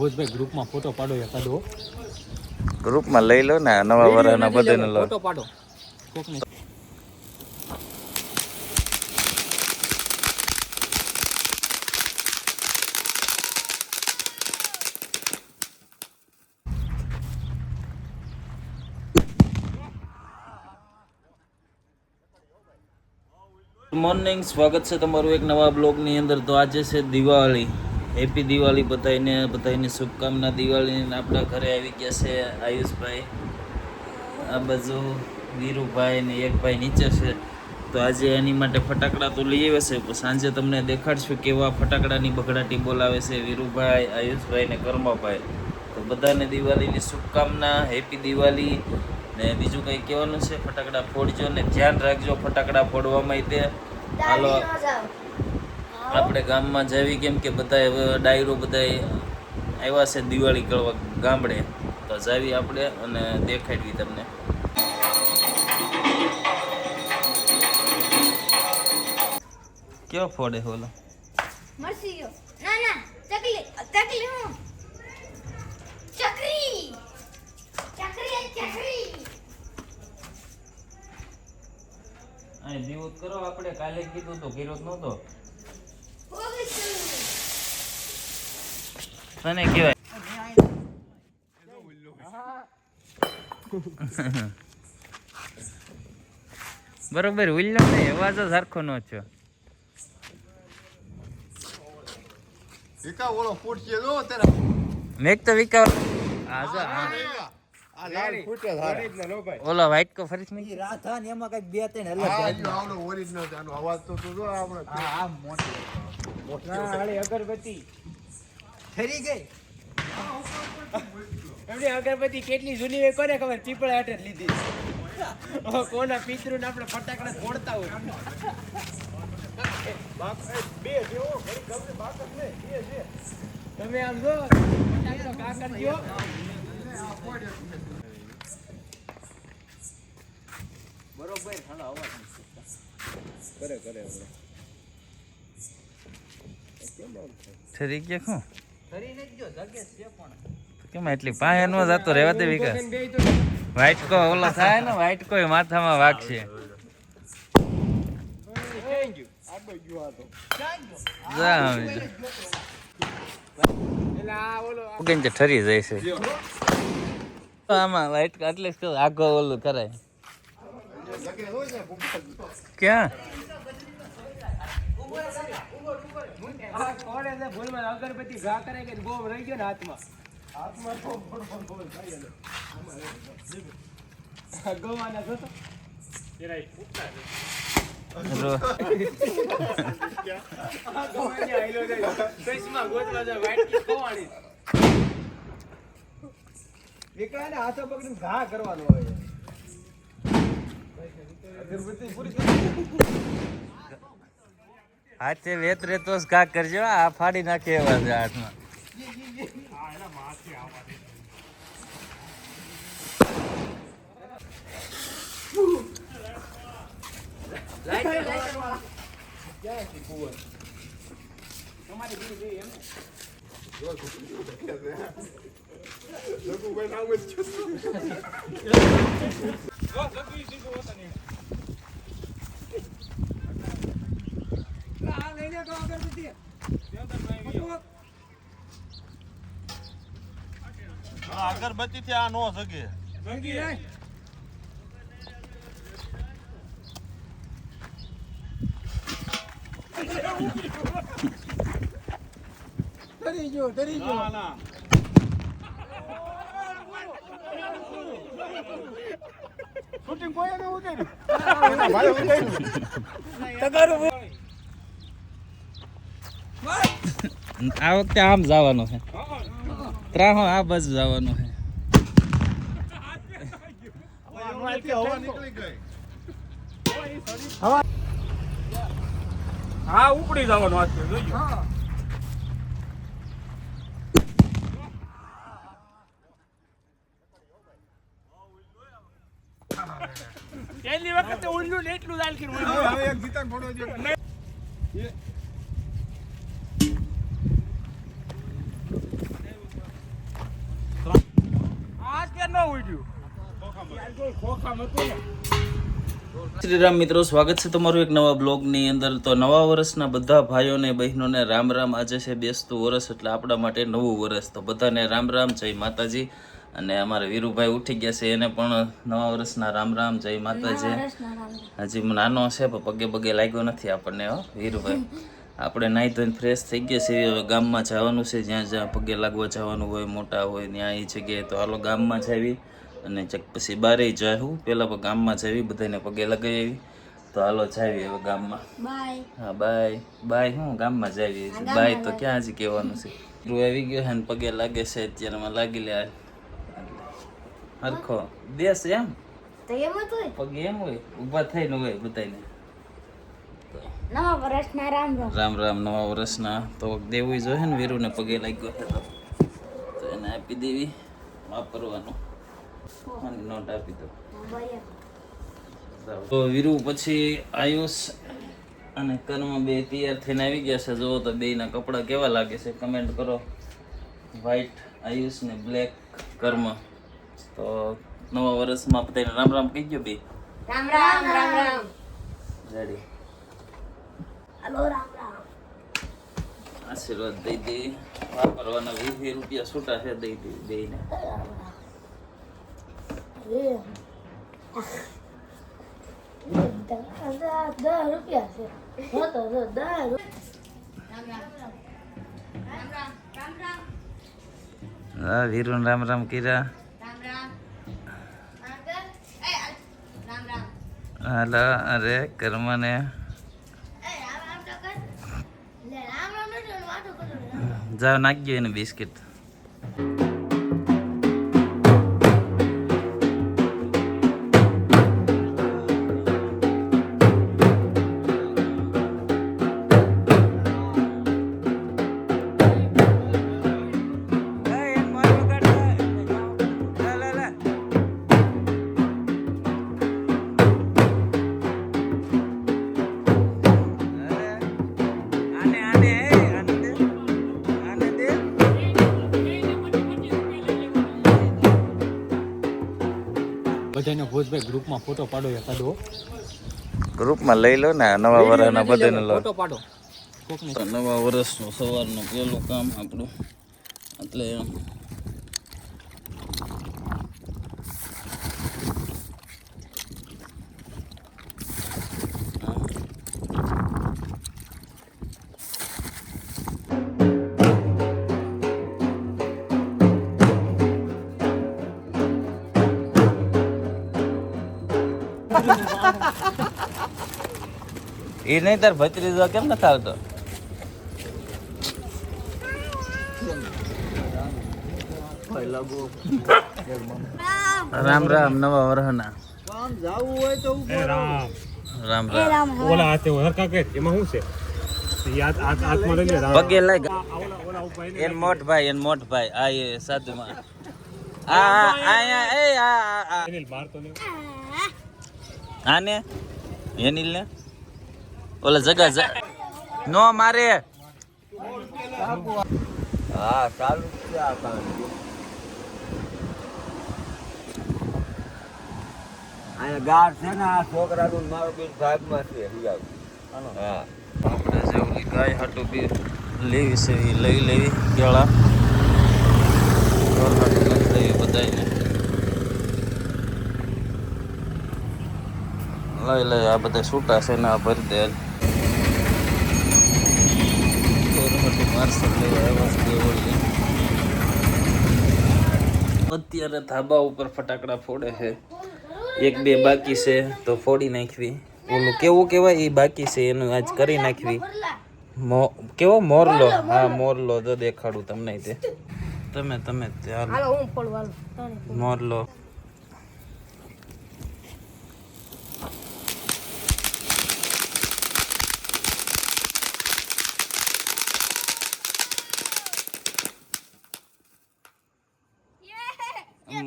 ભોજભાઈ ગ્રુપમાં ફોટો પાડો એકાદો. ગ્રુપમાં લઈ લો ને નવા વર્ષના બધાને લો. ફોટો પાડો કોકને. ગુડ મોર્નિંગ, સ્વાગત છે તમારું એક નવા બ્લોગની અંદર. તો આજે છે દિવાળી. હેપી દિવાળી બધાને શુભકામના દિવાળીની. આપણા ઘરે આવી ગયા છે આયુષભાઈ, આ બાજુ વીરુભાઈ ને એક ભાઈ નીચે છે. તો આજે એની માટે ફટાકડા તો લઈ આવ્યા છે. સાંજે તમને દેખાડશું કેવા ફટાકડાની બગડાટી બોલાવે છે વીરુભાઈ, આયુષભાઈ ને કર્માભાઈ. તો બધાને દિવાળીની શુભકામના, હેપી દિવાળી. ને બીજું કંઈ કહેવાનું છે, ફટાકડા ફોડજો ને ધ્યાન રાખજો ફટાકડા ફોડવામાં. તે હાલો આપણે ગામમાં જાવી, કેમ કે બધા હવે ડાયરો બધા આવ્યા છે દિવાળી કરવા ગામડે. તો જાવી આપણે અને દેખાડવી તમને. કયો ફોડે હોલો? મરસીયો ના ના ચકલી ચકલી હું ચકરી ચકરી ચકરી આ દીવત કરો. આપણે કાલે કીધું તો કર્યો જ નહોતો. તને કહેવાય બરોબર. ઉલ્લો ને અવાજ જ સરખો નો છો. વિકા ઓલો ફૂટ છે જો તેરા મેક તો વિકા આજા આ લાલ ફૂટે ધારે ઓલો વ્હાઈટ કો ફરીસ નહીં. રાત હા ને એમાં કઈક બે ત્રણ આ આવડો ઓરિજિનલ છે. આનો અવાજ તો તું જો આપણે આ મોટી હાળી અગરબત્તી ઠરી ગઈ. એમની અગરબત્તી કેટલી જૂની હોય કોને ખબર? પીપળા હાટે જ લીધી. કોના પિતૃ ને આપણે ફટાકડા ફોડતા હોય. તમે આમ જો ફટાકડો કા કરજો. બરોબર હાલો અવાજ કરે ઠરી ગયા શું? ઠરી ને જો જગે છે પણ કેમ એટલી પાસે નો જતો રહેવા દે વિકા. વ્હાઈટ કો ઓલો થાય ને, વ્હાઈટ કોઈ માથામાં વાગશે. ઠરી જાય છે આમાં વ્હાઈટ. એટલે આગો ઓલું કરાય ક્યાં? અગરબત્તી ઘા કરાય કે બોમ રહી ગયો ને હાથમાં. ગોવાના જોતો વિકરાને હાથો પકડીને ઘા કરવાનો હોય. હાથે વેત રેતો ઘા કરજો. આ ફાડી નાખે એવા છે હાથમાં. અગરબત્તી થી આ નો સકે. ડરી ગયો શૂટિંગ કોઈ ને આ વખતે આમ જવાનું છે. ત્રાહો આ બાજુ જવાનું છે. હવા નીકળી ગઈ. હા ઉપડી જવાનો હાથ જોઈજો. પહેલી વખતે ઉલ્લું ને એટલું દાલ કર્યું. હવે એક જીતન ફોડો જો. શ્રીરામ મિત્રો, સ્વાગત છે તમારું એક નવા બ્લોગની અંદર. તો નવા વર્ષના બધા ભાઈઓને બહેનોને રામ રામ. આજે છે બેસતું વર્ષ એટલે આપણા માટે નવું વર્ષ. તો બધાને રામ રામ, જય માતાજી. અને અમારા વીરુભાઈ ઉઠી ગયા છે, એને પણ નવા વર્ષના રામ રામ, જય માતાજી. હજી નાનો છે પણ પગે પગે લાગ્યો નથી આપણને હો વીરુભાઈ. આપણે નાહી ધોઈને ફ્રેશ થઈ ગયા છે. હવે ગામમાં જવાનું છે, જ્યાં જ્યાં પગે લાગવા જવાનું હોય, મોટા હોય ત્યાં એ જગ્યાએ. તો હાલો ગામમાં જાવી અને પછી બારે જાઉં. પહેલાં પણ ગામમાં જાવી, બધાને પગે લગાવી. તો હાલો જાવી હવે ગામમાં. બાય. હા બાય બાય. હું ગામમાં જાવી, બાય તો ક્યાં હજી કહેવાનું છે. રૂ આવી ગયો છે ને પગે લાગે છે અત્યારમાં. લાગી લે હરખો બેસ એમ. તો એમ જ હોય. પગે એમ હોય, ઊભા થઈને હોય બધાને. નવા વર્ષના રામ રામ. રામ રામ, નવા વર્ષના. તો દેવું જોઈએ ને, વીરુને પગે લાગ્યો છે તો એને આપી દેવી વાપરવાનું. અને નોટ આપી દો. તો વીરુ પછી આયુષ અને કર્મ બે તૈયાર થઈને આવી ગયા છે. જુઓ તો બેયના કપડાં કેવા લાગે છે, કમેન્ટ કરો. વ્હાઈટ આયુષ ને બ્લેક કર્મ. તો નવા વર્ષમાં બધાને રામ રામ કહી ગયો બે. રામ રામ રામ રામ. રેડી. હલો રામ રામ. આશીર્વાદ દઈ દે. વાપરવાના 20 રૂપિયા છૂટા છે, દઈ દે બેયને. હા વીરુ રામ રામ કીરા. હાલો. અરે કર્મને જાઓ નાખજો એને બિસ્કિટ. બધાને ભોજભાઈ ગ્રુપમાં ફોટો પાડો એકાદો. ગ્રુપમાં લઈ લો ને નવા વર્ષના બધાને લો. ફોટો પાડો. નવા વર્ષનું સવારનું પહેલું કામ આપણું એટલે એમ. એ નહીં તાર ભત્રીજો કેમ નથી આવતો? રામ રામ, નવા વર્ષના કામ જાવું હોય તો રામ રામ રામ. ઓલા હાથે હરકા કે એમાં શું છે? યાદ આત્મા લઈને રામ પગે લાગ. ઓલા ઉપાય એન મોટ ભાઈ આ એ સાધુમાં આ આયા એ આ ને બાર તો ને આને એનિલ ને ઓલા જગા નો મારે. હા ચાલુ છે આ કામ. અહીંયા ગાઢ છે ને આ છોકરાનું મારો બેન ભાગમાં છે. હા આપણે જેવલી ગાય હાટું બી લેવી છે એ લઈ લેવી. કેળા લેવી બધાને લઈ આ બધા છૂટા છે ને આ ભરી દે. અત્યારે ધાબા ઉપર ફટાકડા ફોડે છે. એક બે બાકી છે તો ફોડી નાખવી. ઓલું કેવું કહેવાય એ બાકી છે, એનું આજ કરી નાખવી. કેવો મોરલો? હા મોરલો તો દેખાડું તમને તે. તમે હાલો હું પડું હાલો. મોરલો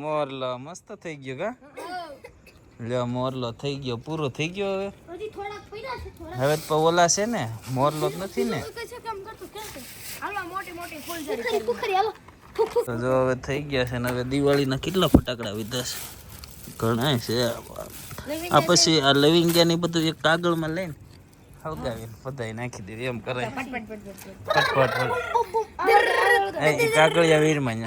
મોરલો મસ્ત થઈ ગયો કા. લ્યો મોરલો થઈ ગયો, પૂરો થઈ ગયો. હવે હજી થોડાક પડ્યા છે. હવે તો ઓલા છે ને, મોરલો જ નથી ને. તો જો હવે થઈ ગયા છે ને. હવે દિવાળીના કેટલા ફટાકડા વિધા છે. ઘણા છે આ પછી આ લવિંગિયા ની બધું એક કાગળમાં લઈને હળગાવીને બધાય નાખી દેવી એમ કરાય ફટફટ એ કાગળિયા વીરમાં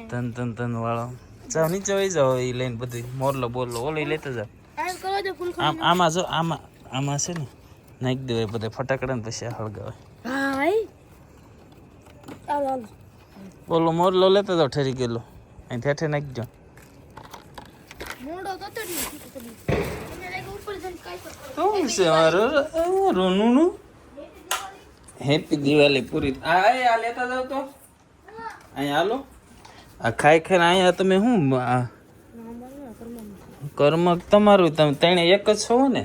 તન તન તન વાળો જાઓ નીચે વહી જાઓ એ લઈને બધું મોરલો બોરલો ઓલો લેતા જાઓ આમાં જો આમાં છે ને નાખી દેવાય બધા ફટાકડા ને પછી હળગાવે બોલો મોરલો લેતા જાઓ ઠરી ગયેલો અહીં ઠેઠે નાખજો શું છે મારું રોનું હેપી દિવાળી પૂરી આ લેતા જાવ તો અહીંયા હાલો આ ખાઈ ખાઈને અહીંયા તમે શું કર્મ તમારું તમે તેને એક જ છો ને